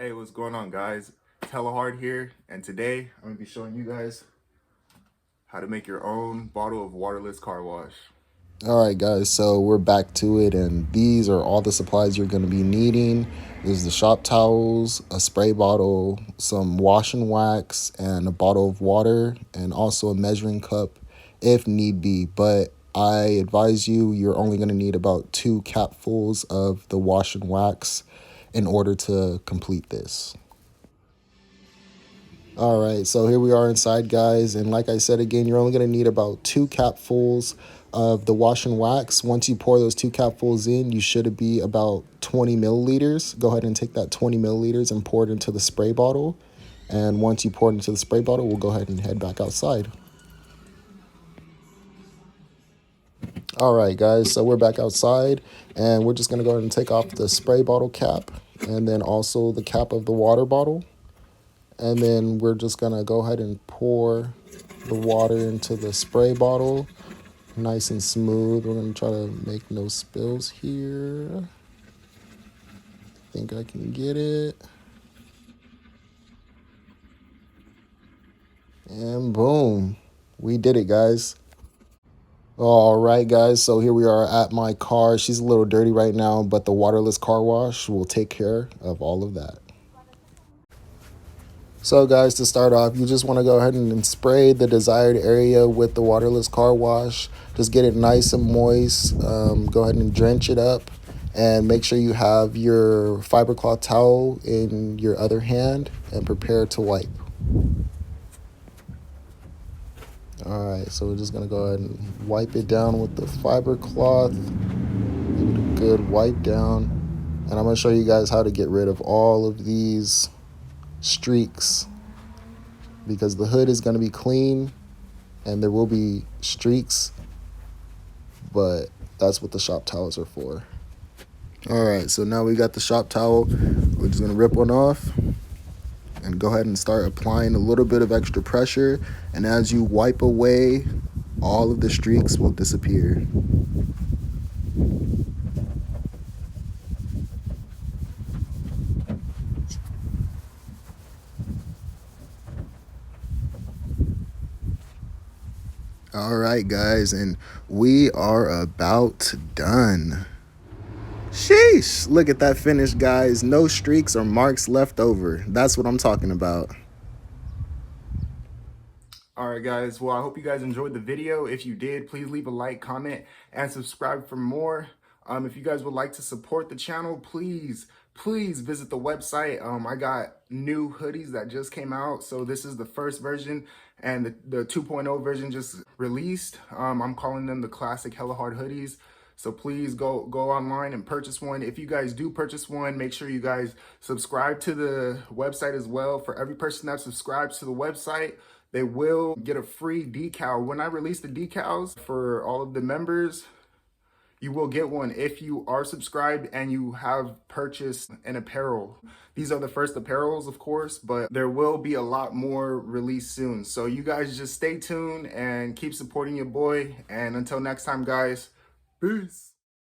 Hey, what's going on, guys? It's HellaHard here, and today I'm gonna be showing you guys how to make your own bottle of waterless car wash. All right, guys, so we're back to it, and these are all the supplies you're going to be needing. There's the shop towels, a spray bottle, some wash and wax, and a bottle of water, and also a measuring cup if need be. But I advise you're only going to need about 2 capfuls of the wash and wax in order to complete this. All right, so here we are inside, guys, and like I said again, you're only going to need about 2 capfuls of the wash and wax. Once you pour those 2 capfuls in, you should be about 20 milliliters. Go ahead and take that 20 milliliters and pour it into the spray bottle. And once you pour it into the spray bottle, we'll go ahead and head back outside. All right, guys, so we're back outside, and we're just going to go ahead and take off the spray bottle cap and then also the cap of the water bottle. And then we're just going to go ahead and pour the water into the spray bottle. Nice and smooth. We're going to try to make no spills here. I think I can get it. And boom. We did it, guys. All right, guys. So here we are at my car. She's a little dirty right now, but the waterless car wash will take care of all of that. So guys, to start off, you just want to go ahead and spray the desired area with the waterless car wash. Just get it nice and moist. Go ahead and drench it up, and make sure you have your fiber cloth towel in your other hand and prepare to wipe. All right, so we're just going to go ahead and wipe it down with the fiber cloth. Give it a good wipe down. And I'm going to show you guys how to get rid of all of these streaks, because the hood is going to be clean and there will be streaks, but that's what the shop towels are for. All right, so now we got the shop towel. We're just going to rip one off and go ahead and start applying a little bit of extra pressure, and as you wipe away, all of the streaks will disappear. All right, guys, and we are about done. Sheesh, look at that finish, guys. No streaks or marks left over. That's what I'm talking about. All right, guys. Well, I hope you guys enjoyed the video. If you did, please leave a like, comment, and subscribe for more. If you guys would like to support the channel, please visit the website. I got new hoodies that just came out. So this is the first version, and the 2.0 version just released. I'm calling them the classic HellaHard hoodies. So please go online and purchase one. If you guys do purchase one, make sure you guys subscribe to the website as well. For every person that subscribes to the website, they will get a free decal. When I release the decals for all of the members, you will get one if you are subscribed and you have purchased an apparel. These are the first apparels, of course, but there will be a lot more released soon. So you guys just stay tuned and keep supporting your boy. And until next time, guys, peace.